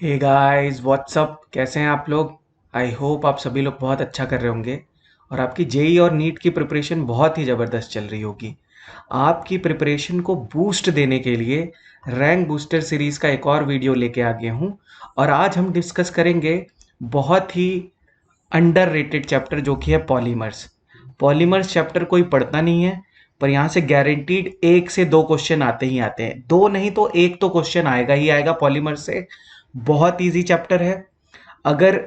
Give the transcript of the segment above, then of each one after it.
Hey guys what's up, कैसे हैं आप लोग। आई होप आप सभी लोग बहुत अच्छा कर रहे होंगे और आपकी जेई और नीट की प्रिपरेशन बहुत ही ज़बरदस्त चल रही होगी। आपकी प्रिपरेशन को बूस्ट देने के लिए रैंक बूस्टर सीरीज़ का एक और वीडियो लेके आ गया हूँ और आज हम डिस्कस करेंगे बहुत ही अंडररेटेड चैप्टर जो कि है पॉलीमर्स। पॉलीमर्स चैप्टर कोई पढ़ता नहीं है, पर यहाँ से गारंटीड एक से दो क्वेश्चन आते ही आते हैं। दो नहीं तो एक तो क्वेश्चन आएगा ही आएगा पॉलीमर्स से। बहुत इजी चैप्टर है। अगर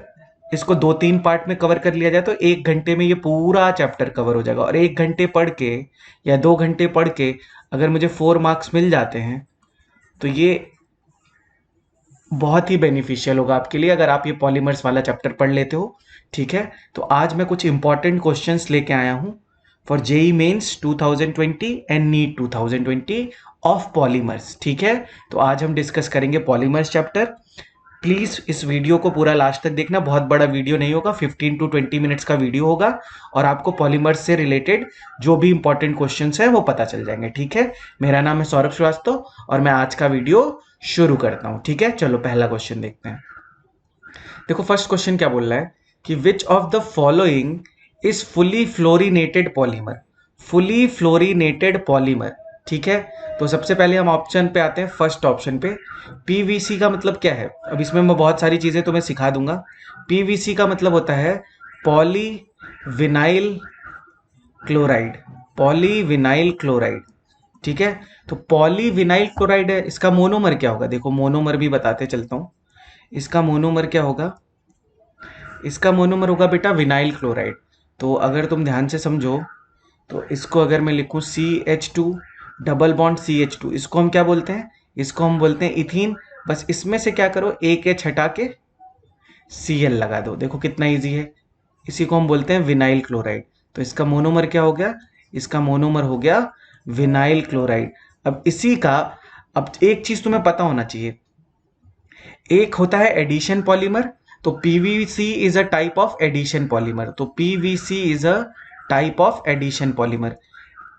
इसको दो तीन पार्ट में कवर कर लिया जाए तो एक घंटे में ये पूरा चैप्टर कवर हो जाएगा और एक घंटे पढ़ के या दो घंटे पढ़ के अगर मुझे 4 मार्क्स मिल जाते हैं तो ये बहुत ही बेनिफिशियल होगा आपके लिए अगर आप ये पॉलीमर्स वाला चैप्टर पढ़ लेते हो। ठीक है, तो आज मैं कुछ इंपॉर्टेंट क्वेश्चंस लेके आया हूँ for JEE mains 2020 and NEET 2020 of polymers. ठीक है, तो आज हम डिस्कस करेंगे पॉलीमर्स चैप्टर। प्लीज इस वीडियो को पूरा लास्ट तक देखना, बहुत बड़ा वीडियो नहीं होगा, 15 to 20 मिनट्स का वीडियो होगा और आपको पॉलीमर्स से रिलेटेड जो भी इंपॉर्टेंट क्वेश्चंस हैं वो पता चल जाएंगे। ठीक है, मेरा नाम है सौरभ श्रीवास्तव और मैं आज का वीडियो शुरू करता हूं। ठीक है, चलो पहला क्वेश्चन देखते हैं। देखो फर्स्ट क्वेश्चन क्या बोल रहा है कि विच of the following is fully fluorinated polymer. Fully fluorinated polymer. ठीक है, तो सबसे पहले हम ऑप्शन पे आते हैं, फर्स्ट ऑप्शन पे। पीवीसी का मतलब क्या है, अब इसमें मैं बहुत सारी चीजें तुम्हें सिखा दूंगा। पीवीसी का मतलब होता है poly vinyl chloride. Poly vinyl chloride. ठीक है, तो पॉली विनाइल क्लोराइड है, इसका मोनोमर क्या होगा। देखो मोनोमर भी बताते चलता हूं। इसका मोनोमर क्या होगा, इसका मोनोमर होगा बेटा विनाइल क्लोराइड। तो अगर तुम ध्यान से समझो तो इसको अगर मैं लिखूं CH2 डबल बॉन्ड CH2, इसको हम क्या बोलते हैं, इसको हम बोलते हैं इथीन। बस इसमें से क्या करो, एक एच हटा के Cl लगा दो। देखो कितना इजी है, इसी को हम बोलते हैं विनाइल क्लोराइड। तो इसका मोनोमर क्या हो गया, इसका मोनोमर हो गया विनाइल क्लोराइड। अब इसी का, अब एक चीज तुम्हें पता होना चाहिए, एक होता है एडिशन पॉलीमर। तो PVC is a type of addition polymer. तो PVC is a type of addition polymer.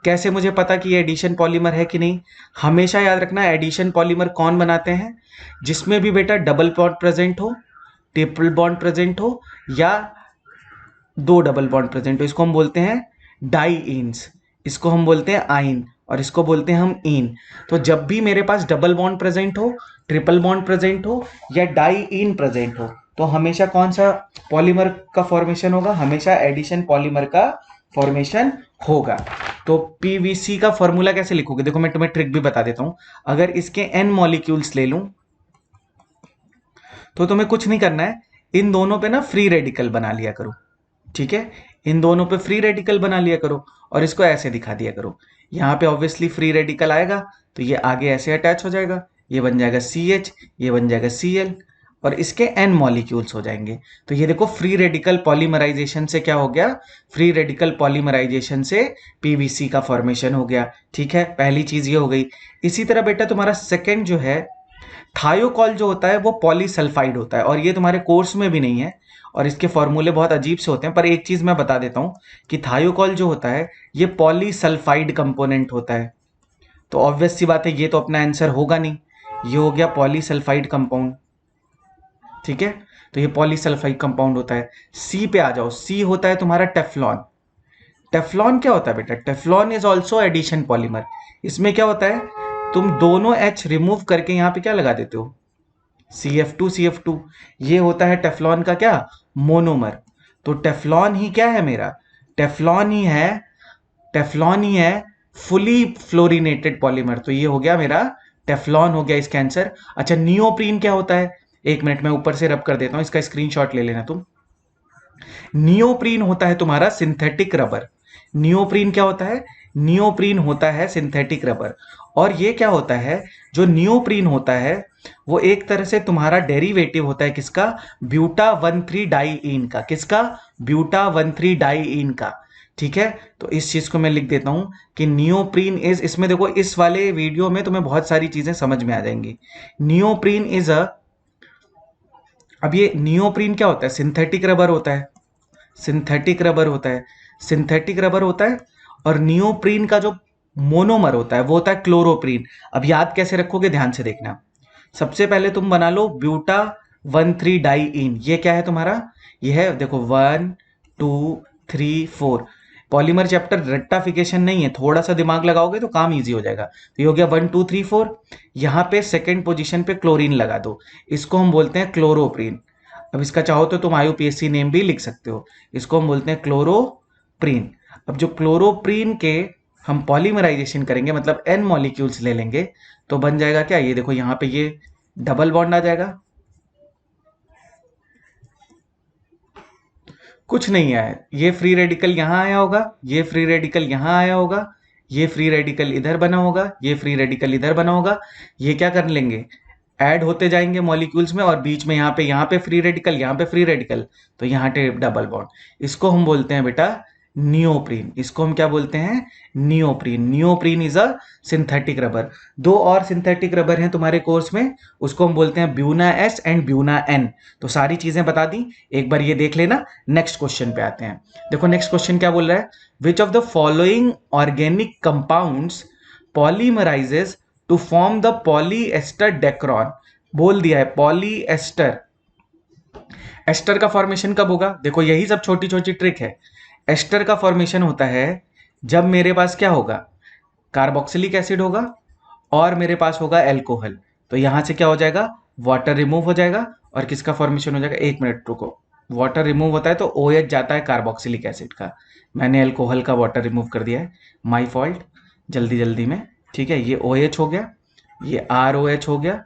कैसे मुझे पता कि ये एडिशन पॉलीमर है कि नहीं, हमेशा याद रखना एडिशन पॉलीमर कौन बनाते हैं, जिसमें भी बेटा डबल बॉन्ड प्रेजेंट हो, ट्रिपल बॉन्ड प्रेजेंट हो या दो डबल बॉन्ड प्रेजेंट हो, इसको हम बोलते हैं डाई ईन्स। इसको हम बोलते हैं आइन और इसको बोलते हैं हम इन। तो जब भी मेरे पास डबल बॉन्ड प्रेजेंट हो, ट्रिपल बॉन्ड प्रेजेंट हो या डाई इन प्रेजेंट हो, तो हमेशा कौन सा पॉलीमर का फॉर्मेशन होगा, हमेशा एडिशन पॉलीमर का फॉर्मेशन होगा। तो पीवीसी का फॉर्मूला कैसे लिखोगे, देखो मैं तुम्हें ट्रिक भी बता देता हूं। अगर इसके एन मॉलिक्यूल्स ले लूं तो तुम्हें कुछ नहीं करना है, इन दोनों पे ना फ्री रेडिकल बना लिया करो। ठीक है, इन दोनों पे फ्री रेडिकल बना लिया करो और इसको ऐसे दिखा दिया करो। यहाँ पे ऑब्वियसली फ्री रेडिकल आएगा तो ये आगे ऐसे अटैच हो जाएगा, ये बन जाएगा CH, ये बन जाएगा Cl और इसके एन मॉलिक्यूल्स हो जाएंगे। तो ये देखो फ्री रेडिकल पॉलीमराइजेशन से क्या हो गया, फ्री रेडिकल पॉलीमराइजेशन से पीवीसी का फॉर्मेशन हो गया। ठीक है, पहली चीज ये हो गई। इसी तरह बेटा तुम्हारा सेकेंड जो है, थायोकॉल जो होता है वो पॉलीसल्फाइड होता है और ये तुम्हारे कोर्स में भी नहीं है और इसके फॉर्मूले बहुत अजीब से होते हैं, पर एक चीज मैं बता देता हूं कि थायोकॉल जो होता है ये पॉलीसल्फाइड कंपोनेंट होता है। तो ऑब्वियस सी बात है ये तो अपना आंसर होगा नहीं, ये हो गया पॉलीसल्फाइड कंपाउंड। ठीक है, तो ये पॉलीसल्फाइड कंपाउंड होता है। सी पे आ जाओ, सी होता है तुम्हारा टेफ्लॉन। टेफ्लॉन क्या होता है बेटा, Teflon is also addition polymer. इसमें क्या होता है, तुम दोनों एच रिमूव करके यहाँ पे क्या लगा देते हो, CF2 ये होता है टेफ्लॉन का क्या, मोनोमर। तो टेफ्लॉन ही क्या है मेरा, टेफ्लॉन ही है, टेफ्लॉन ही है फुली फ्लोरिनेटेड पॉलीमर। तो ये हो गया मेरा टेफ्लॉन, हो गया इसका आंसर। अच्छा नियोप्रीन क्या होता है, एक मिनट में ऊपर से रब कर देता हूं, इसका स्क्रीनशॉट ले लेना तुम। नियोप्रीन होता है तुम्हारा सिंथेटिक रबर। नियोप्रीन क्या होता है, नियोप्रीन होता है सिंथेटिक रबर। और ये क्या होता है, जो नियोप्रीन होता है वो एक तरह से तुम्हारा डेरिवेटिव होता है किसका, ब्यूटा 1,3 डाईइन का। किसका, ब्यूटा 1,3 डाईइन का। ठीक है, तो इस चीज को मैं लिख देता हूं कि नियोप्रीन इज, इसमें देखो इस वाले वीडियो में तुम्हें बहुत सारी चीजें समझ में आ जाएंगी। नियोप्रीन इज अ, अब ये नियोप्रीन क्या होता है, सिंथेटिक रबर होता है, सिंथेटिक रबर होता है, सिंथेटिक रबर होता है। और नियोप्रीन का जो मोनोमर होता है वो होता है क्लोरोप्रीन। अब याद कैसे रखोगे, ध्यान से देखना। सबसे पहले तुम बना लो ब्यूटा 1,3 डाइईन। ये क्या है तुम्हारा, ये है देखो 1 2 3 4। पॉलीमर चैप्टर रट्टाफिकेशन नहीं है, थोड़ा सा दिमाग लगाओगे तो काम इजी हो जाएगा। तो ये हो गया 1 2 3 4। यहाँ पे सेकेंड पोजीशन पे क्लोरीन लगा दो, इसको हम बोलते हैं क्लोरोप्रीन। अब इसका चाहो तो तुम IUPAC नेम भी लिख सकते हो, इसको हम बोलते हैं क्लोरोप्रीन। अब जो क्लोरोप्रीन के हम पॉलीमराइजेशन करेंगे, मतलब N मॉलिक्यूल्स ले लेंगे, तो बन जाएगा क्या, ये देखो यहाँ पे ये डबल बॉन्ड आ जाएगा। कुछ नहीं आया, ये फ्री रेडिकल यहाँ आया होगा, ये फ्री रेडिकल यहाँ आया होगा, ये फ्री रेडिकल इधर बना होगा, ये फ्री रेडिकल इधर बना होगा। ये क्या कर लेंगे, ऐड होते जाएंगे मॉलिक्यूल्स में, और बीच में यहाँ पे फ्री रेडिकल, यहाँ पे फ्री रेडिकल, तो यहाँ पे डबल बॉन्ड। इसको हम बोलते हैं बेटा नियोप्रीन। इसको हम क्या बोलते हैं, neoprene. Neoprene is a synthetic rubber. दो और सिंथेटिक रबर हैं तुम्हारे कोर्स में, उसको हम बोलते हैं Buna S and Buna N. तो सारी चीजें बता दी, एक बार ये देख लेना। नेक्स्ट क्वेश्चन पे आते हैं। देखो नेक्स्ट क्वेश्चन क्या बोल रहा है, which of the following organic compounds polymerises to form the polyester Dacron. बोल दिया है पॉलीएस्टर। एस्टर का फॉर्मेशन कब होगा, देखो यही सब छोटी छोटी ट्रिक है। एस्टर का फॉर्मेशन होता है जब मेरे पास क्या होगा, कार्बोक्सिलिक एसिड होगा और मेरे पास होगा एल्कोहल। तो यहां से क्या हो जाएगा, वाटर रिमूव हो जाएगा, और किसका फॉर्मेशन हो जाएगा, एक मिनट रुको। वाटर रिमूव होता है तो OH जाता है कार्बोक्सिलिक एसिड का, मैंने एल्कोहल का वाटर रिमूव कर दिया है, माई फॉल्ट, जल्दी जल्दी में। ठीक है, ये OH हो गया, ये ROH हो गया,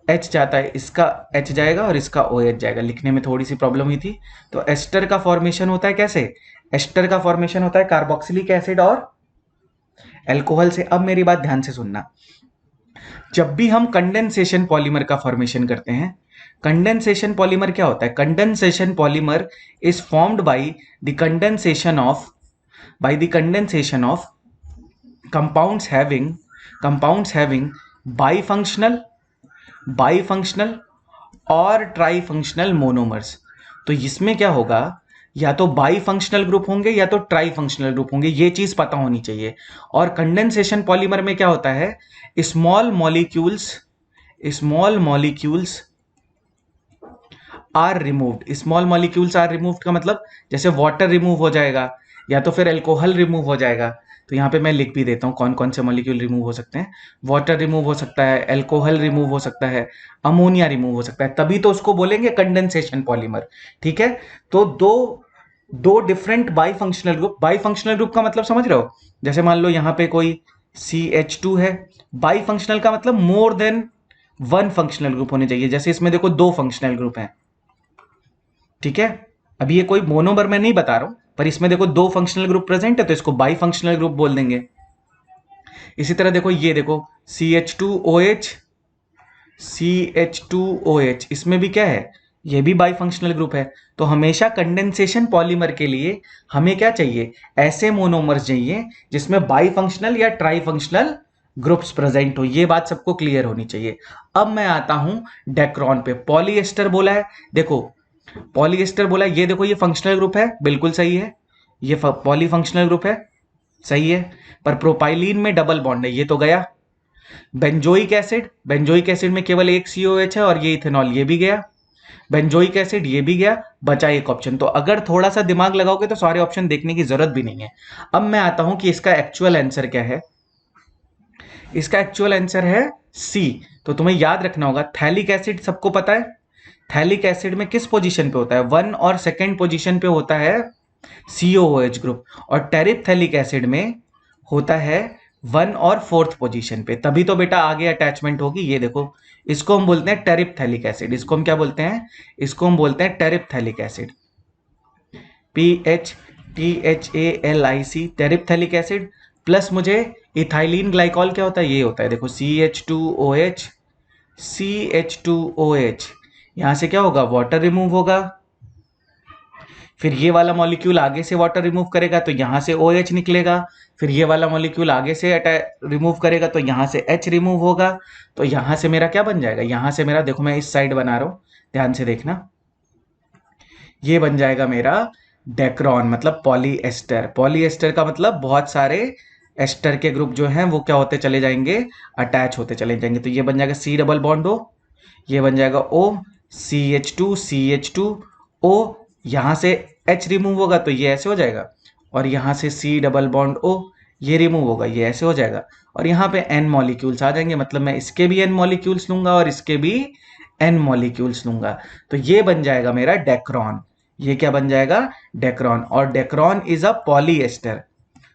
H जाता है, इसका H जाएगा और इसका OH जाएगा, लिखने में थोड़ी सी प्रॉब्लम हुई थी। तो एस्टर का फॉर्मेशन होता है कैसे, एस्टर का फॉर्मेशन होता है कार्बोक्सिलिक एसिड और एल्कोहल से। अब मेरी बात ध्यान से सुनना, जब भी हम कंडेंसेशन पॉलीमर का फॉर्मेशन करते हैं, कंडेंसेशन पॉलीमर क्या होता है, condensation polymer is formed the condensation of compounds having bifunctional और ट्राई मोनोमर्स। तो इसमें क्या होगा, या तो बाई फंक्शनल ग्रुप होंगे या तो ट्राई फंक्शनल ग्रुप होंगे, ये चीज पता होनी चाहिए। और कंडेंसेशन पॉलीमर में क्या होता है, स्मॉल मॉलिक्यूल्स आर रिमूव्ड का मतलब जैसे वाटर रिमूव हो जाएगा या तो फिर अल्कोहल रिमूव हो जाएगा। तो यहाँ पे मैं लिख भी देता हूँ कौन कौन से मॉलिक्यूल रिमूव हो सकते हैं। वाटर रिमूव हो सकता है, अल्कोहल रिमूव हो सकता है, अमोनिया रिमूव हो सकता है, तभी तो उसको बोलेंगे कंडेंसेशन पॉलीमर। ठीक है, तो दो डिफरेंट बाई फंक्शनल ग्रुप का मतलब समझ रहे हो, जैसे मान लो यहाँ पे कोई CH2 है, बाई फंक्शनल का मतलब more than one functional group होने चाहिए, जैसे इसमें देखो दो फंक्शनल ग्रुप हैं। ठीक है, अभी ये कोई मोनोमर मैं नहीं बता रहा हूं, पर इसमें देखो दो फंक्शनल ग्रुप प्रेजेंट है तो इसको बाई फंक्शनल ग्रुप बोल देंगे। इसी तरह देखो ये देखो CH2OH, इसमें भी क्या है, ये भी बाई फंक्शनल ग्रुप है। तो हमेशा कंडेंसेशन पॉलीमर के लिए हमें क्या चाहिए, ऐसे मोनोमर्स चाहिए जिसमें बाई फंक्शनल या ट्राई फंक्शनल ग्रुप्स प्रेजेंट हो। ये बात सबको क्लियर होनी चाहिए। अब मैं आता हूं डेक्रॉन पे। पॉलीएस्टर बोला है, देखो पॉलीएस्टर बोला है, ये देखो ये फंक्शनल ग्रुप है, बिल्कुल सही है, ये पॉली फंक्शनल ग्रुप है, सही है। पर प्रोपाइलीन में डबल बॉन्ड है, ये तो गया। बेंजोइक एसिड में केवल एक COH है और ये इथेनॉल, ये भी गया। बेंजोइक एसिड ये भी गया, बचा एक ऑप्शन। तो अगर थोड़ा सा दिमाग लगाओगे तो सारे ऑप्शन देखने की जरूरत भी नहीं है। अब मैं आता हूं कि इसका एक्चुअल आंसर क्या है। इसका एक्चुअल आंसर है C। तो तुम्हें याद रखना होगा, थैलिक एसिड सबको पता है, थैलिक एसिड में किस पोजीशन पे होता है, 1 और 2nd पोजीशन पे होता है COOH ग्रुप, और टेरिप्थेलिक एसिड में होता है 1 और 4th पोजीशन पे। तभी तो बेटा आगे अटैचमेंट होगी। ये देखो, इसको हम बोलते हैं टेरिप्थेलिक एसिड, इसको हम क्या बोलते हैं, इसको हम बोलते हैं terephthalic acid, PHTHALIC, टेरिप्थेलिक acid. Plus मुझे इथाइलिन ग्लाइकॉल क्या होता है, ये होता है देखो CH2OH, यहां से क्या होगा, वाटर रिमूव होगा, फिर ये वाला मॉलिक्यूल आगे से वाटर रिमूव करेगा तो यहां से OH निकलेगा, फिर ये वाला मॉलिक्यूल आगे से रिमूव करेगा तो यहां से H रिमूव होगा। तो यहां से मेरा क्या बन जाएगा, यहां से मेरा देखो मैं इस साइड बना रहा हूं, ध्यान से देखना, ये बन जाएगा मेरा डेक्रॉन, मतलब पॉलीएस्टर। पॉलीएस्टर का मतलब बहुत सारे एस्टर के ग्रुप जो हैं वो क्या होते चले जाएंगे, अटैच होते चले जाएंगे। तो ये बन जाएगा C डबल बॉन्ड O, ये बन जाएगा O, CH2 यहाँ से H रिमूव होगा तो ये ऐसे हो जाएगा, और यहाँ से C डबल बॉन्ड O ये रिमूव होगा, ये ऐसे हो जाएगा, और यहाँ पे N मॉलिक्यूल्स आ जाएंगे, मतलब मैं इसके भी N मॉलिक्यूल्स लूंगा और इसके भी N मॉलिक्यूल्स लूंगा, तो ये बन जाएगा मेरा डेक्रॉन। ये क्या बन जाएगा? डेक्रॉन। और डेक्रॉन इज अ पॉलीएस्टर।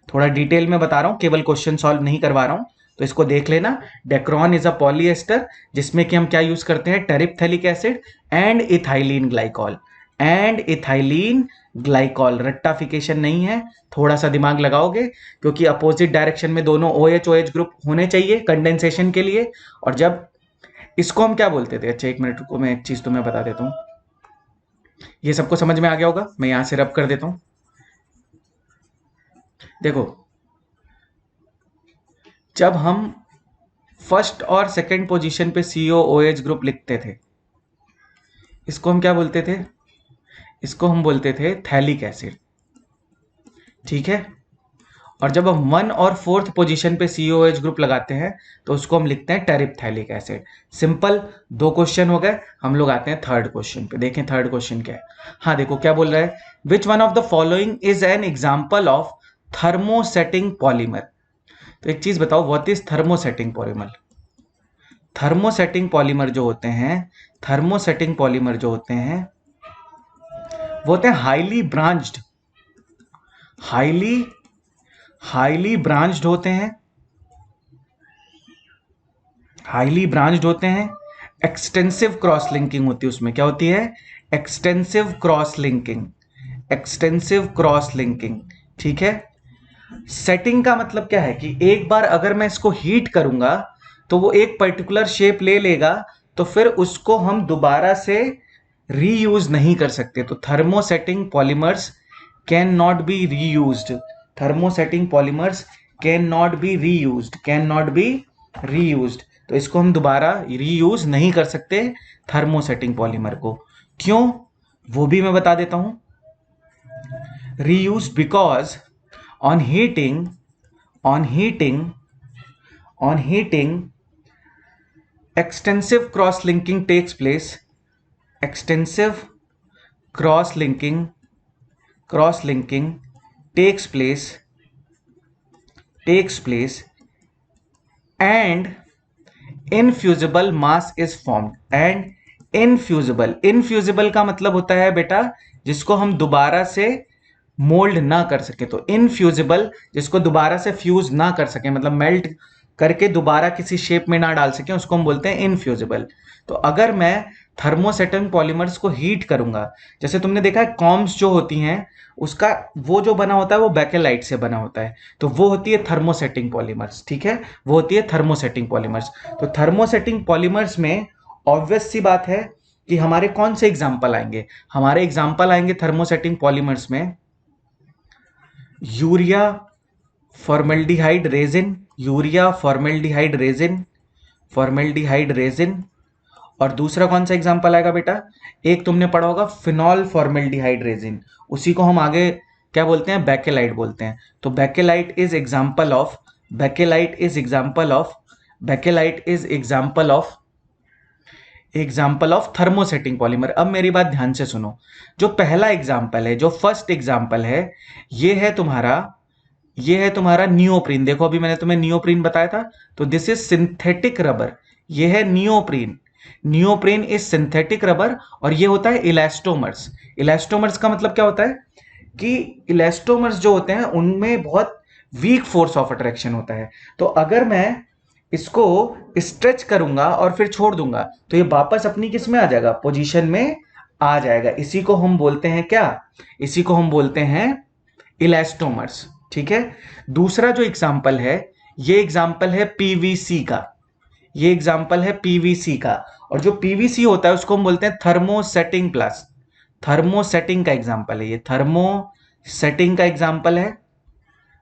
थोड़ा डिटेल में बता रहा हूं, केवल क्वेश्चन सॉल्व नहीं करवा रहा हूं, तो इसको देख लेना। डेक्रॉन इज अ पॉलीएस्टर, जिसमें कि हम क्या यूज करते हैं? Terephthalic acid and ethylene glycol. And ethylene glycol, रट्टाफिकेशन नहीं है, थोड़ा सा दिमाग लगाओगे, क्योंकि अपोजिट डायरेक्शन में दोनों OH OH ग्रुप होने चाहिए कंडेंसेशन के लिए। और जब इसको हम क्या बोलते थे? अच्छा एक मिनट रुको, मैं एक चीज तुम्हें बता देता हूं। ये सबको समझ में आ गया होगा, मैं यहां से रब कर देता हूं। देखो, जब हम फर्स्ट और सेकंड पोजीशन पे COOH ग्रुप लिखते थे, इसको हम क्या बोलते थे? इसको हम बोलते थे थैलिक एसिड, ठीक है। और जब हम 1 और 4th पोजीशन पे COOH ग्रुप लगाते हैं तो उसको हम लिखते हैं टेरिप्थैलिक एसिड। सिंपल, 2 क्वेश्चन हो गए। हम लोग आते हैं थर्ड क्वेश्चन पे। देखें थर्ड क्वेश्चन क्या है। हाँ देखो क्या बोल रहा है, which one of the following is an example of thermosetting polymer. तो एक चीज बताओ, what is thermosetting polymer? Thermosetting polymer जो होते हैं, थर्मोसेटिंग पॉलीमर जो होते हैं वो होते हैं हाईली ब्रांच्ड होते हैं, हाईली ब्रांच्ड होते हैं। एक्सटेंसिव क्रॉस लिंकिंग होती है उसमें। क्या होती है? Extensive cross linking, extensive cross linking, ठीक है। सेटिंग का मतलब क्या है कि एक बार अगर मैं इसको हीट करूंगा तो वो एक पर्टिकुलर शेप ले लेगा, तो फिर उसको हम दोबारा से रीयूज नहीं कर सकते। तो thermosetting polymers can not be reused, thermosetting polymers can not be reused, can not be reused. तो इसको हम दोबारा रीयूज नहीं कर सकते थर्मोसेटिंग पॉलीमर को। क्यों? वो भी मैं बता देता हूं। Reuse because on heating on heating on heating extensive cross linking takes place, extensive cross linking takes place and infusible mass is formed, and infusible का मतलब होता है बेटा जिसको हम दोबारा से मोल्ड ना कर सके। तो इनफ्यूजिबल, जिसको दोबारा से फ्यूज ना कर सके, मतलब मेल्ट करके दोबारा किसी शेप में ना डाल सके, उसको हम बोलते हैं इनफ्यूजिबल। तो अगर मैं थर्मोसेटिंग पॉलीमर्स को हीट करूंगा, जैसे तुमने देखा है कॉम्स जो होती हैं उसका वो जो बना होता है वो बेकेलाइट से बना होता है, तो वो होती है थर्मोसेटिंग पॉलीमर्स, ठीक है, वो होती है थर्मोसेटिंग पॉलीमर्स। तो थर्मोसेटिंग पॉलीमर्स में ऑब्वियस सी बात है कि हमारे कौन से एग्जाम्पल आएंगे? हमारे एग्जाम्पल आएंगे थर्मोसेटिंग पॉलीमर्स में urea formaldehyde resin, urea formaldehyde resin, formaldehyde resin. और दूसरा कौन सा एग्जांपल आएगा बेटा? एक तुमने पढ़ा होगा फिनॉल फॉर्मेल्डिहाइड रेजिन, उसी को हम आगे क्या बोलते हैं? बेकेलाइट बोलते हैं। तो bakelite is example of, bakelite is example of, bakelite is example of thermosetting polymer. अब मेरी बात ध्यान से सुनो, जो पहला एग्जाम्पल है, जो फर्स्ट एग्जाम्पल है, ये है तुम्हारा नियोप्रीन। देखो अभी मैंने तुम्हें नियोप्रीन बताया था, तो दिस इज सिंथेटिक रबर, ये है neoprene. Neoprene is synthetic rubber, और ये होता है इलास्टोमर्स। इलास्टोमर्स का मतलब क्या होता है कि इलास्टोमर्स जो होते हैं उनमें बहुत वीक फोर्स ऑफ अट्रैक्शन होता है। तो अगर मैं इसको स्ट्रेच करूंगा और फिर छोड़ दूंगा तो ये वापस अपनी किस में आ जाएगा? पोजीशन में आ जाएगा। इसी को हम बोलते हैं क्या? इसी को हम बोलते हैं इलास्टोमर्स, ठीक है। दूसरा जो एग्जांपल है, ये एग्जांपल है पीवीसी का, ये एग्जांपल है पीवीसी का। और जो पीवीसी होता है उसको हम बोलते हैं थर्मोसेटिंग प्लस, थर्मोसेटिंग का एग्जांपल है, ये थर्मोसेटिंग का एग्जांपल है,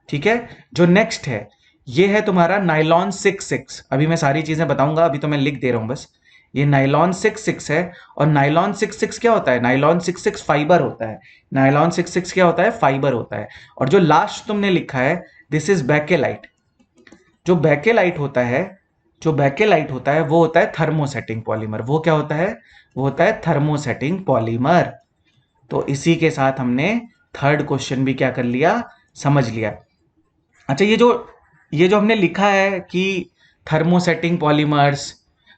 ठीक है। जो नेक्स्ट है ये है तुम्हारा नाइलॉन 66। अभी मैं सारी चीजें बताऊंगा, अभी तो मैं लिख दे रहा हूं बस। ये नाइलॉन 66 है, और नाइलॉन 66 क्या होता है? नाइलॉन 66 फाइबर होता है। नाइलॉन 66 क्या होता है? फाइबर होता है। और जो लास्ट तुमने लिखा है दिस इज बेकेलाइट। जो बेकेलाइट होता है जो बेकेलाइट होता है वो होता है थर्मोसेटिंग पॉलीमर। वो क्या होता है? वो होता है थर्मोसेटिंग पॉलीमर। तो इसी के साथ हमने थर्ड क्वेश्चन भी क्या कर लिया, समझ लिया। अच्छा, ये जो हमने लिखा है कि thermosetting polymers,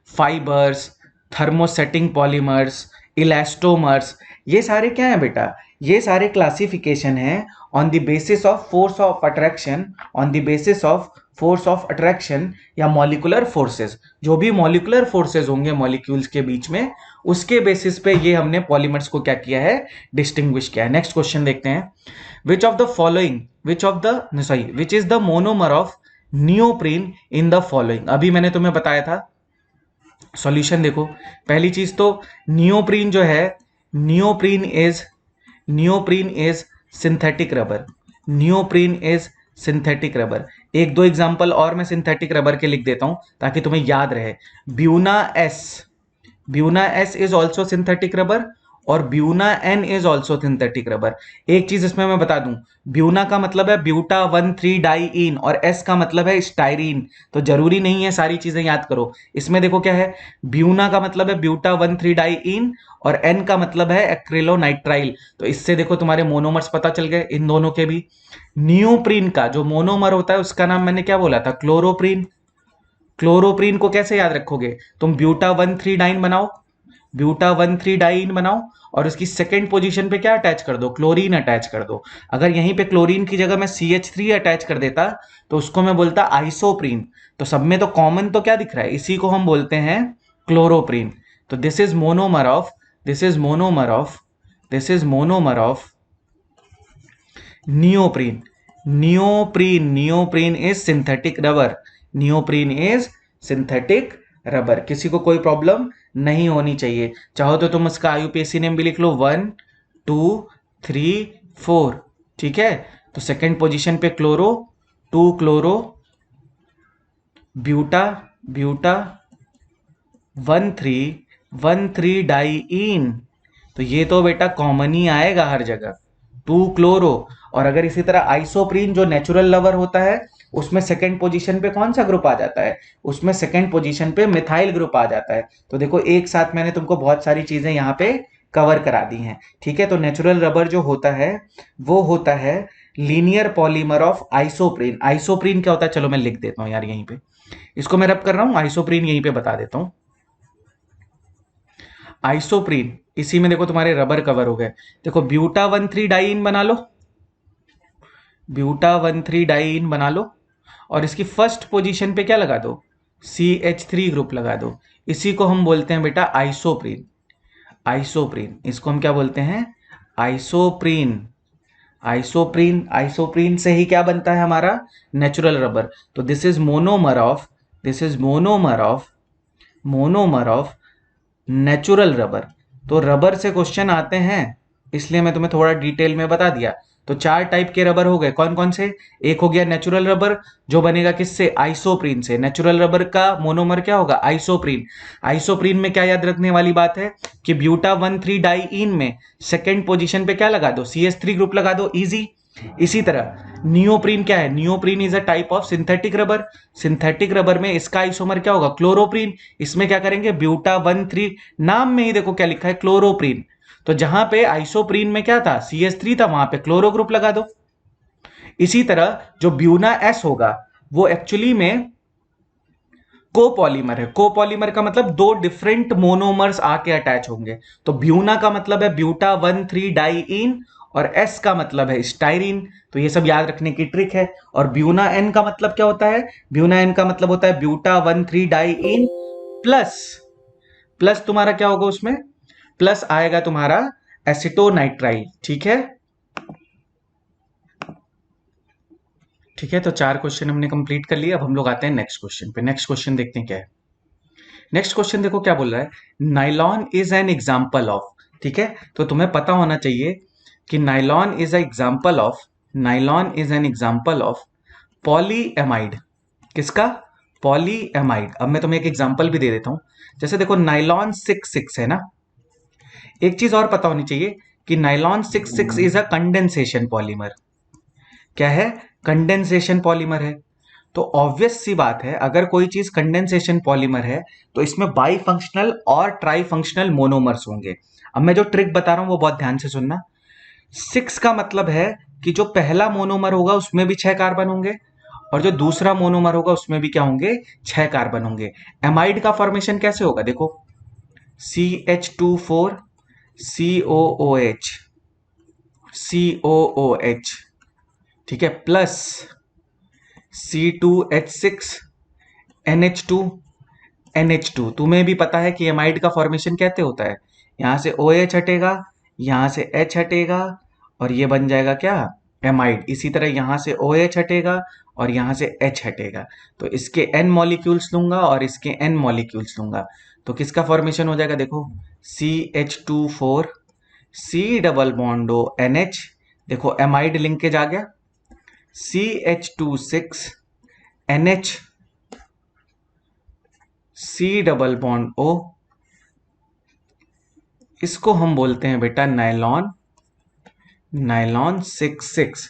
fibres, thermosetting polymers, elastomers, ये सारे क्या हैं बेटा? ये सारे क्लासिफिकेशन हैं on the basis of force of attraction, on the basis of force of attraction या मॉलिकुलर फोर्सेस। जो भी मॉलिकुलर फोर्सेस होंगे मॉलिक्यूल्स के बीच में, उसके बेसिस पे ये हमने पॉलीमर्स को क्या किया है, डिस्टिंग्विश किया है। नेक्स्ट क्वेश्चन देखते हैं। which of the following which of the no, sorry which is the monomer of neoprene in the following। अभी मैंने तुम्हें बताया था, सॉल्यूशन देखो। पहली चीज तो नियोप्रीन जो है, neoprene is neoprene is synthetic rubber. Neoprene is synthetic rubber. एक दो एग्जांपल और मैं सिंथेटिक रबर के लिख देता हूं ताकि तुम्हें याद रहे। Buna S, Buna S is also synthetic rubber, और Buna N is also synthetic rubber. एक चीज इसमें मैं बता दूं, ब्यूना का मतलब है ब्यूटा 1,3 डाइईन और एस का मतलब है स्टाइरीन। तो जरूरी नहीं है सारी चीजें याद करो। इसमें देखो क्या है, ब्यूना का मतलब है ब्यूटा 1,3 डाइईन और एन का मतलब है एक्रिलोनाइट्राइल। तो इससे देखो तुम्हारे मोनोमर्स पता चल गए इन दोनों के भी। नियोप्रीन का जो मोनोमर होता है उसका नाम मैंने क्या बोला था, क्लोरोप्रीन। क्लोरोप्रीन को कैसे याद रखोगे, तुम ब्यूटा 1,3 डाइन बनाओ, ब्यूटा 1,3 डाइन बनाओ और उसकी सेकंड पोजीशन पे क्या अटैच कर दो, क्लोरीन अटैच कर दो। अगर यहीं पे क्लोरीन की जगह मैं CH3 अटैच कर देता तो उसको मैं बोलता आइसोप्रीन। तो सब में तो कॉमन तो क्या दिख रहा है, इसी को हम बोलते हैं क्लोरोप्रीन। तो this is monomer of, this is monomer of, this is monomer of neoprene. Neoprene, neoprene is synthetic rubber, neoprene is synthetic rubber. किसी को कोई प्रॉब्लम नहीं होनी चाहिए। चाहो तो तुम इसका IUPAC नेम भी लिख लो, 1 2 3 4। ठीक है, तो सेकंड पोजीशन पे chloro, 2 chloro, buta, buta 1,3 diene. तो ये तो बेटा कॉमन ही आएगा हर जगह, 2 क्लोरो। और अगर इसी तरह आइसोप्रीन जो नेचुरल लवर होता है, उसमें सेकंड पोजीशन पे कौन सा ग्रुप आ जाता है, उसमें सेकंड पोजीशन पे मिथाइल ग्रुप आ जाता है। तो देखो एक साथ मैंने तुमको बहुत सारी चीजें यहाँ पे कवर करा दी हैं। ठीक है, तो नेचुरल रबर जो होता है वो होता है linear polymer of isoprene. Isoprene क्या होता है, चलो मैं लिख देता हूं यार यहीं पे, इसको मैं रब कर रहा हूं, आइसोप्रीन यहीं पे बता देता हूं। आइसोप्रीन, इसी में देखो तुम्हारे रबर कवर हो गए। देखो ब्यूटा 1,3 डाइईन बना लो, ब्यूटा 1,3 डाइईन बना लो और इसकी फर्स्ट पोजीशन पे क्या लगा दो, CH3 ग्रुप लगा दो। इसी को हम बोलते हैं बेटा आइसोप्रीन। आइसोप्रीन, इसको हम क्या बोलते हैं, आइसोप्रीन। आइसोप्रीन, आइसोप्रीन से ही क्या बनता है हमारा, नेचुरल रबर। तो this is monomer of, this is monomer of, monomer of natural rubber. तो रबर से क्वेश्चन आते हैं, इसलिए मैं तुम्हें थोड़ा डिटेल में बता दिया। तो 4 टाइप के रबर हो गए, कौन कौन से, एक हो गया नेचुरल रबर जो बनेगा किससे, आइसोप्रीन से। नेचुरल रबर का मोनोमर क्या होगा, आइसोप्रीन। आइसोप्रीन में क्या याद रखने वाली बात है कि ब्यूटा 1,3 डाइईन में सेकेंड पोजीशन पे क्या लगा दो, CH3 ग्रुप लगा दो, इजी। इसी तरह नियोप्रीन क्या है, neoprene is a type of synthetic rubber. Synthetic rubber में इसका आइसोमर क्या होगा, क्लोरोप्रीन। इसमें क्या करेंगे, ब्यूटा 1,3, नाम में ही देखो क्या लिखा है, क्लोरोप्रीन। तो जहां पे आइसोप्रीन में क्या था, CH3 था, वहां पे क्लोरो ग्रुप लगा दो। इसी तरह जो ब्यूना एस होगा वो एक्चुअली में कोपॉलीमर है। कोपॉलीमर का मतलब दो डिफरेंट मोनोमर्स आके अटैच होंगे। तो ब्यूना का मतलब है ब्यूटा 1,3 डाइईन और एस का मतलब है स्टाइरीन। तो ये सब याद रखने की ट्रिक है। और ब्यूना एन का मतलब क्या होता है, ब्यूना एन का मतलब होता है ब्यूटा 1,3 डाइईन प्लस, प्लस तुम्हारा क्या होगा उसमें, प्लस आएगा तुम्हारा एसिटोनाइट्राइल। ठीक है, ठीक है। तो 4 क्वेश्चन हमने कंप्लीट कर लिया। अब हम लोग आते हैं नेक्स्ट क्वेश्चन पे। नेक्स्ट क्वेश्चन देखते हैं क्या है। नेक्स्ट क्वेश्चन देखो क्या बोल रहा है, nylon is an example of. ठीक है, तो तुम्हें पता होना चाहिए कि nylon is an example of, nylon is an example of polyamide. किसका, पॉलीएमाइड। अब मैं तुम्हें एक एग्जाम्पल भी दे देता हूं। जैसे देखो नाइलॉन 6,6 है ना। एक चीज और पता होनी चाहिए कि nylon 6,6 is a condensation polymer. क्या है, कंडेंसेशन पॉलीमर है। तो ऑब्वियस सी बात है, अगर कोई चीज कंडेंसेशन पॉलीमर है तो इसमें बाई फंक्शनल और ट्राई फंक्शनल मोनोमर्स होंगे। अब मैं जो ट्रिक बता रहा हूं वो बहुत ध्यान से सुनना। 6 का मतलब है कि जो पहला मोनोमर होगा उसमें भी 6 कार्बन होंगे, और जो दूसरा मोनोमर होगा उसमें भी क्या होंगे, 6 कार्बन होंगे। एमाइड का फॉर्मेशन कैसे होगा, देखो CH2 4 COOH COOH, ठीक है, प्लस C2H6 NH2 NH2। तुम्हें भी पता है कि एमाइड का फॉर्मेशन कैसे होता है, यहां से OH हटेगा, यहां से H हटेगा, और ये बन जाएगा क्या, एमाइड। इसी तरह यहां से OH हटेगा और यहां से H हटेगा, तो इसके N मॉलिक्यूल्स लूंगा और इसके N मॉलिक्यूल्स लूंगा, तो किसका फॉर्मेशन हो जाएगा, देखो CH2 4 C double bond O NH, देखो एमाइड लिंकेज आ गया, CH2 6 NH C double bond O, इसको हम बोलते हैं बेटा नायलॉन, नायलॉन 6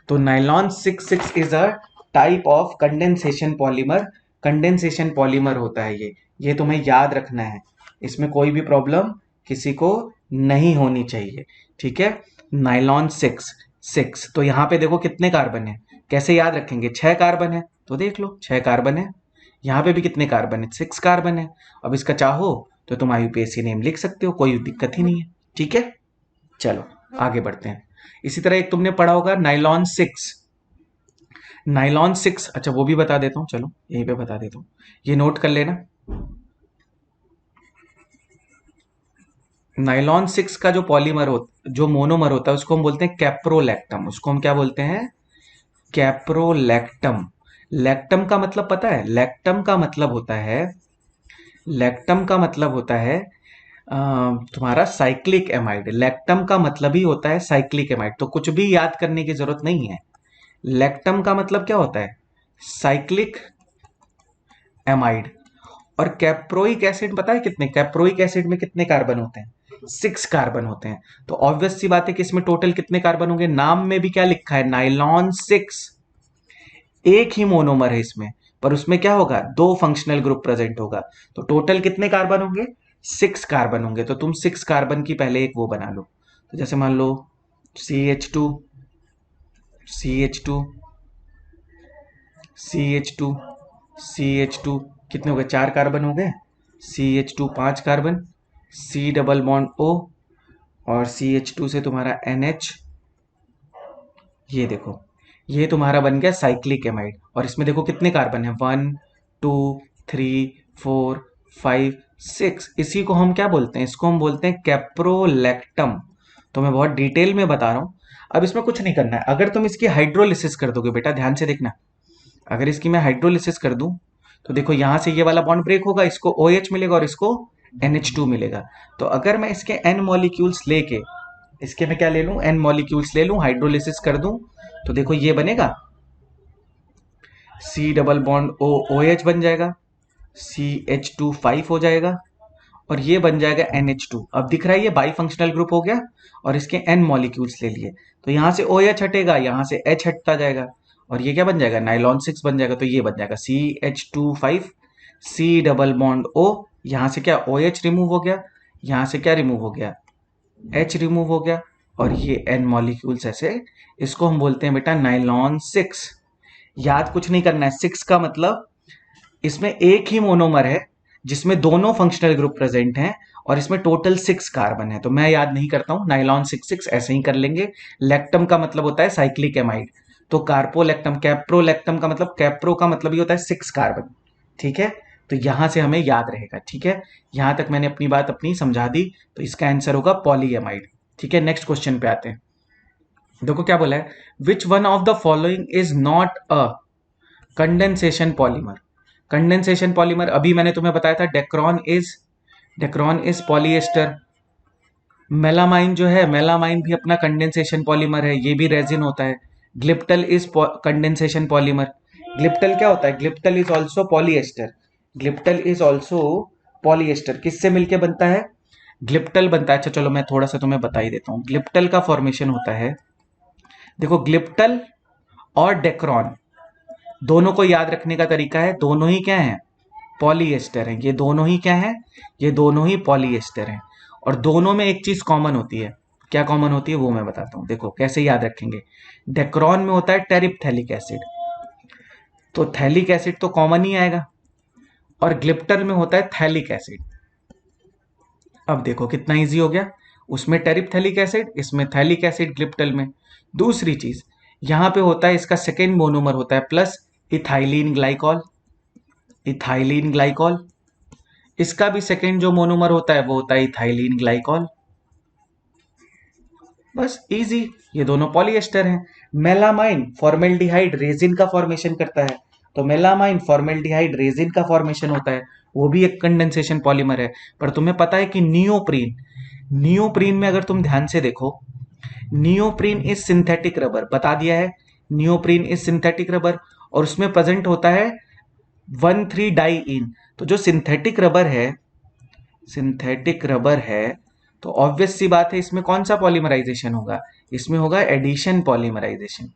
तो nylon 6 is a type of condensation polymer. Condensation polymer होता है ये तुम्हें याद रखना है, इसमें कोई भी प्रॉब्लम किसी को नहीं होनी चाहिए, ठीक है। नायलॉन 6 तो यहां पे देखो कितने कार्बन है, कैसे याद रखेंगे, 6 कार्बन है, तो देख लो 6 कार्बन है। यहां पे भी कितने कार्बन है, 6 कार्बन है। अब इसका चाहो तो तुम IUPAC नेम लिख सकते हो, कोई दिक्कत ही नहीं है, ठीक है। चलो आगे बढ़ते हैं। इसी तरह एक तुमने पढ़ा होगा नाइलॉन 6, नाइलॉन 6, अच्छा वो भी बता देता हूं, चलो यहीं पे बता देता हूं, ये नोट कर लेना। नाइलॉन 6 का जो पॉलीमर हो, जो मोनोमर होता है उसको हम बोलते हैं कैप्रोलैक्टम, उसको हम क्या बोलते हैं, कैप्रोलैक्टम। लैक्टम का मतलब पता है, लैक्टम का मतलब होता है, लैक्टम का मतलब होता है तुम्हारा साइक्लिक एमाइड। लैक्टम का मतलब ही होता है साइक्लिक एमाइड, तो कुछ भी याद करने की जरूरत नहीं है। लैक्टम का मतलब क्या होता है, साइक्लिक एमाइड। और कैप्रोइक एसिड पता है कितने, कैप्रोइक एसिड में कितने कार्बन होते हैं, 6 कार्बन होते हैं। तो ऑब्वियस सी बात है कि इसमें टोटल कितने कार्बन होंगे, नाम में भी क्या लिखा है, नाइलॉन 6, एक ही मोनोमर है इसमें, पर उसमें क्या होगा, 2 फंक्शनल ग्रुप प्रेजेंट होगा, तो टोटल कितने कार्बन होंगे, 6 कार्बन होंगे। तो तुम 6 कार्बन की पहले एक वो बना लो, तो जैसे मान लो CH2 CH2 CH2 CH2, कितने हो गए, 4 कार्बन हो गए, CH2 5 carbon, C double bond O, और CH2 से तुम्हारा NH, ये देखो ये तुम्हारा बन गया साइक्लिक एमाइड। और इसमें देखो कितने कार्बन है, 1 2 3 4 5 6, इसी को हम क्या बोलते हैं, इसको हम बोलते हैं कैप्रोलैक्टम। तो मैं बहुत डिटेल में बता रहा हूं। अब इसमें कुछ नहीं करना है, अगर तुम इसकी हाइड्रोलिसिस कर दोगे बेटा, ध्यान से देखना, अगर इसकी मैं हाइड्रोलिसिस कर दूं तो देखो यहां से ये वाला बॉन्ड ब्रेक होगा, इसको OH मिलेगा और इसको NH2 मिलेगा। तो अगर मैं इसके N मॉलिक्यूल्स लेके, इसके मैं क्या ले लूं, N मॉलिक्यूल्स ले लूं, हाइड्रोलिसिस कर दूं, तो देखो ये बनेगा C double bond O OH बन जाएगा, CH2 5 हो जाएगा, और ये बन जाएगा NH2। अब दिख रहा है ये बाई फंक्शनल ग्रुप हो गया, और इसके N मॉलिक्यूल्स ले लिए, तो यहां से OH हटेगा, यहां से H हटता जाएगा, और ये क्या बन जाएगा, नाइलॉन 6 बन जाएगा। तो ये बन जाएगा CH2 5 C double bond O, यहां से क्या OH रिमूव हो गया, यहां से क्या रिमूव हो गया, H रिमूव हो गया, और ये N मॉलिक्यूल्स ऐसे, इसको हम बोलते हैं बेटा नाइलॉन 6। याद कुछ नहीं करना है, 6 का मतलब इसमें एक ही मोनोमर है जिसमें दोनों फंक्शनल ग्रुप प्रेजेंट हैं, और इसमें टोटल 6 कार्बन है। तो मैं याद नहीं करता हूं, नाइलॉन 6 ऐसे ही कर लेंगे। लैक्टम का मतलब होता है साइक्लिक एमाइड, तो कार्पोलैक्टम, कैप्रोलैक्टम का मतलब, कैप्रो का मतलब ही होता है 6 कार्बन, ठीक है। तो यहां से हमें याद रहेगा, ठीक है। यहां तक मैंने अपनी बात अपनी समझा दी, तो इसका आंसर होगा पॉलीएमाइड, ठीक है। नेक्स्ट क्वेश्चन पे आते हैं। देखो क्या बोला है, which one of the following is not a condensation polymer. Condensation polymer अभी मैंने तुम्हें बताया था, डेक्रॉन इज पॉलीएस्टर। मेलामाइन जो है, मेलामाइन भी अपना कंडेंसेशन पॉलीमर है, ये भी रेजिन होता है। Glyptal is condensation polymer. Glyptal क्या होता है, glyptal is also polyester, glyptal is also polyester. किससे मिलके बनता है, ग्लिप्टल बनता है। अच्छा चलो मैं थोड़ा सा तुम्हें बता ही देता हूं, ग्लिप्टल का फॉर्मेशन होता है, देखो ग्लिप्टल और डेक्रॉन, दोनों को याद रखने का तरीका है, दोनों ही क्या है, पॉलीएस्टर हैं। ये दोनों ही क्या है, ये दोनों ही पॉलीएस्टर हैं। और दोनों में एक चीज कॉमन होती है। क्या कॉमन होती है वो मैं बताता हूं, देखो कैसे याद रखेंगे। डेक्रोन में होता है टेरिप्थेलिक एसिड, तो थैलिक एसिड तो कॉमन ही आएगा। और ग्लिप्टर में होता है थैलिक एसिड। अब देखो कितना इजी हो गया, उसमें टेरिप्थेलिक एसिड, इसमें थैलिक एसिड ग्लिप्टल में। दूसरी चीज, यहां पे होता है इसका सेकेंड मोनोमर होता है plus ethylene glycol. Ethylene glycol, इसका भी सेकेंड जो मोनोमर होता है वो होता है इथाइलिन ग्लाइकॉल। बस इजी, ये दोनों पॉलीएस्टर हैं। मेलामाइन फॉर्मेल्डिहाइड रेजिन का फॉर्मेशन करता है, तो मेलामाइन फॉर्मेल्डिहाइड रेजिन का फॉर्मेशन होता है, वो भी एक कंडेंसेशन पॉलीमर है। पर तुम्हें पता है कि नियोप्रीन, नियोप्रीन में अगर तुम ध्यान से देखो, नियोप्रीन इज सिंथेटिक रबर, बता दिया है नियोप्रीन इज सिंथेटिक रबर, और उसमें प्रेजेंट होता है 1,3 डाइइन। तो जो सिंथेटिक रबर है, सिंथेटिक रबर है, तो ऑब्वियस सी बात है इसमें कौन सा पॉलीमराइजेशन होगा, इसमें होगा एडिशन पॉलीमराइजेशन।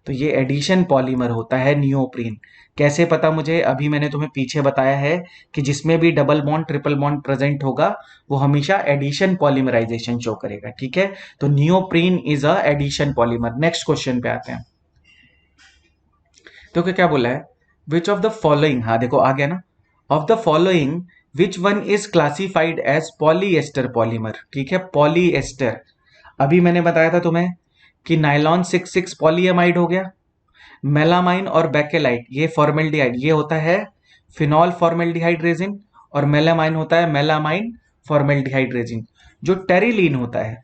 तो ये एडिशन पॉलीमर होता है नियोप्रीन। कैसे पता मुझे, अभी मैंने तुम्हें पीछे बताया है कि जिसमें भी double bond triple bond present होगा वो हमेशा एडिशन पॉलीमराइजेशन शो करेगा, ठीक है। तो neoprene is a addition polymer. Next question पे आते हैं। तो क्या बोला है, विच ऑफ द फॉलोइंग, हाँ देखो आ गया ना, of the following which one is classified as polyester polymer, ठीक है, पॉलीएस्टर। अभी मैंने बताया था तुम्हें कि नाइलॉन 6,6 पॉलीएमाइड हो गया, मेलामाइन और बेकेलाइट ये फॉर्मेल्डिहाइड, ये होता है फिनॉल फॉर्मेल्डिहाइड रेजिन, और मेलामाइन होता है मेलामाइन फॉर्मेल्डिहाइड रेजिन। जो टेरिलीन होता है,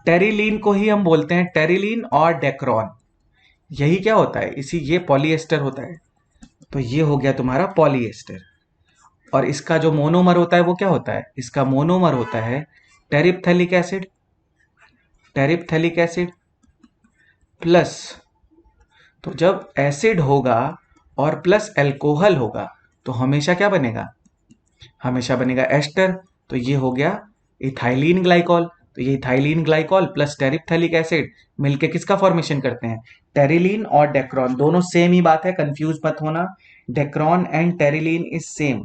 टेरिलीन को ही हम बोलते हैं टेरिलीन और डेक्रॉन, यही क्या होता है, इसी ये पॉलीएस्टर होता है। तो ये हो गया तुम्हारा पॉलीएस्टर। और इसका जो मोनोमर होता है वो क्या होता है, इसका मोनोमर होता है टेरिप्थेलिक एसिड, टेरिप्थेलिक एसिड प्लस, तो जब एसिड होगा और प्लस अल्कोहल होगा तो हमेशा क्या बनेगा, हमेशा बनेगा एस्टर। तो ये हो गया इथाइलिन ग्लाइकॉल। तो ये इथाइलिन ग्लाइकॉल प्लस टेरिप्थेलिक एसिड मिलके किसका फॉर्मेशन करते हैं, टेरिलीन और डेक्रॉन। दोनों सेम ही बात है, कंफ्यूज मत होना। Dacron and terylene is same,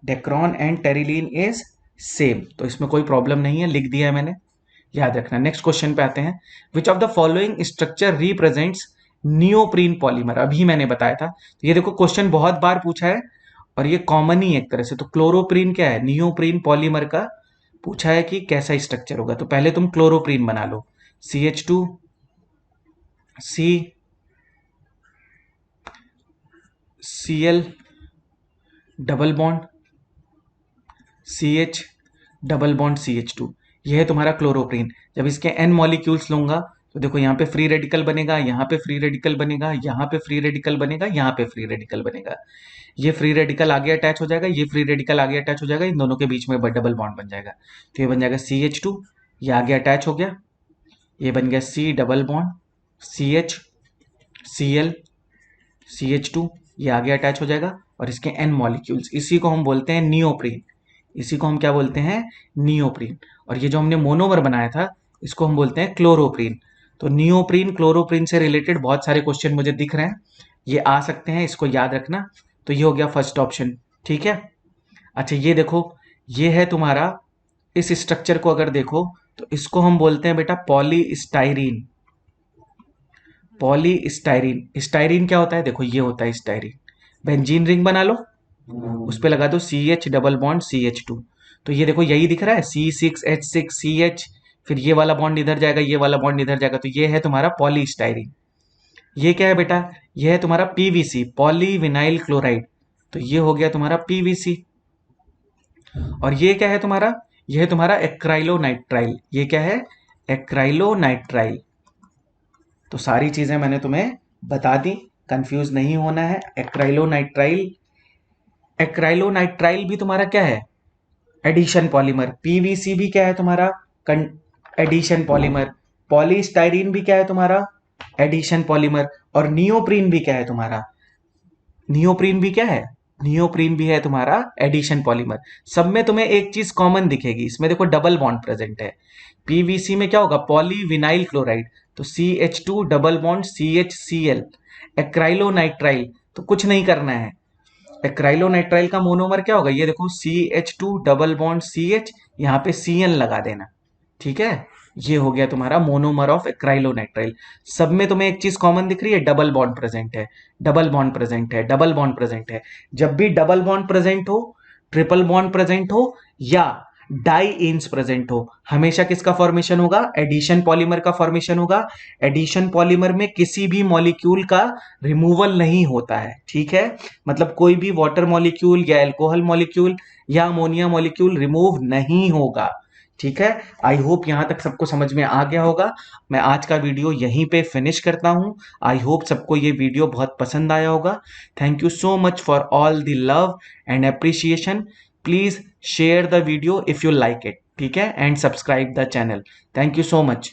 Dacron and terylene is same, तो इसमें कोई प्रॉब्लम नहीं है, लिख दिया है मैंने, याद रखना। नेक्स्ट क्वेश्चन पे आते हैं। विच of the following structure represents neoprene polymer, अभी मैंने बताया था। तो ये देखो क्वेश्चन बहुत बार पूछा है और ये कॉमन ही एक तरह से। तो क्लोरोप्रीन क्या है, नियोप्रीन पॉलीमर का पूछा है कि कैसा स्ट्रक्चर होगा। तो पहले तुम क्लोरोप्रीन बना लो, CH2 C Cl double bond CH double bond CH2, यह है तुम्हारा क्लोरोप्रीन। जब इसके n मॉलिक्यूल्स लूंगा तो देखो यहाँ पे फ्री रेडिकल बनेगा, यहाँ पे फ्री रेडिकल बनेगा, यहाँ पे फ्री रेडिकल बनेगा, यहाँ पे फ्री रेडिकल बनेगा। ये फ्री रेडिकल आगे अटैच हो जाएगा, ये फ्री रेडिकल आगे अटैच हो जाएगा, इन दोनों के बीच में डबल बॉन्ड बन जाएगा। तो ये बन जाएगा CH2, ये आगे अटैच हो गया, ये बन गया C double bond CH Cl CH2, ये आगे अटैच हो जाएगा, और इसके n मॉलिक्यूल्स, इसी को हम बोलते हैं नियोप्रीन, इसी को हम क्या बोलते हैं, नियोप्रीन। और ये जो हमने मोनोमर बनाया था इसको हम बोलते हैं क्लोरोप्रीन। तो नियोप्रीन क्लोरोप्रीन से रिलेटेड बहुत सारे क्वेश्चन मुझे दिख रहे हैं, ये आ सकते हैं, इसको याद रखना। तो ये हो गया फर्स्ट ऑप्शन, ठीक है। अच्छा ये देखो, ये है तुम्हारा, इस स्ट्रक्चर को अगर देखो तो इसको हम बोलते हैं बेटा पॉलीस्टाइरीन। पॉलीस्टाइरीन, स्टाइरीन क्या होता है, देखो ये होता है स्टाइरीन। बेंजीन रिंग बना लो, उस पर लगा दो CH डबल बॉन्ड CH2, तो ये देखो यही दिख रहा है C6H6CH, फिर ये वाला बॉन्ड इधर जाएगा, ये वाला बॉन्ड इधर जाएगा, तो ये है तुम्हारा पॉलीस्टाइरीन। ये क्या है बेटा, ये है तुम्हारा PVC, पॉलीविनाइल क्लोराइड, तो ये हो गया तुम्हारा PVC। और ये क्या है तुम्हारा, ये है तुम्हारा एक्राइलोनाइट्राइल, ये क्या है, एक्राइलोनाइट्राइल। तो सारी चीजें मैंने तुम्हें बता दी, कंफ्यूज नहीं होना है। एक्राइलोनाइट्राइल, एक्राइलोनाइट्राइल भी तुम्हारा क्या है, एडिशन पॉलीमर। पीवीसी भी क्या है तुम्हारा, एडिशन पॉलीमर। पॉलीस्टाइरीन भी क्या है तुम्हारा, एडिशन पॉलीमर। और नियोप्रीन भी क्या है तुम्हारा, नियोप्रीन भी क्या है, नियोप्रीन भी है तुम्हारा एडिशन पॉलीमर। सब में तुम्हें एक चीज कॉमन दिखेगी, इसमें देखो डबल बॉन्ड प्रेजेंट है। पीवीसी में क्या होगा, पॉलीविनाइल क्लोराइड, तो CH2 double bond CHCl, acrylonitrile, तो कुछ नहीं करना है। एक्राइलोनाइट्राइल का मोनोमर क्या होगा, ये देखो CH2 डबल बॉन्ड CH, यहाँ पे CN लगा देना, ठीक है। ये हो गया तुम्हारा मोनोमर ऑफ एक्राइलोनाइट्राइल। सब में तुम्हें एक चीज कॉमन दिख रही है, डबल बॉन्ड प्रेजेंट है, डबल बॉन्ड प्रेजेंट है, डबल बॉन्ड प्रेजेंट है। जब भी डबल बॉन्ड प्रेजेंट हो, ट्रिपल बॉन्ड प्रेजेंट हो या डाई एन्स प्रेजेंट हो, हमेशा किसका फॉर्मेशन होगा, एडिशन पॉलीमर का फॉर्मेशन होगा। एडिशन पॉलीमर में किसी भी मॉलिक्यूल का रिमूवल नहीं होता है, ठीक है। मतलब कोई भी वाटर मॉलिक्यूल या अल्कोहल मॉलिक्यूल या अमोनिया मॉलिक्यूल रिमूव नहीं होगा, ठीक है। आई होप यहां तक सबको समझ में आ गया होगा। मैं आज का वीडियो यहीं पे फिनिश करता हूं। आई होप सबको ये वीडियो बहुत पसंद आया होगा। Thank you so much for all the love and appreciation. Please share the video if you like it, ठीक है, and subscribe the channel. Thank you so much.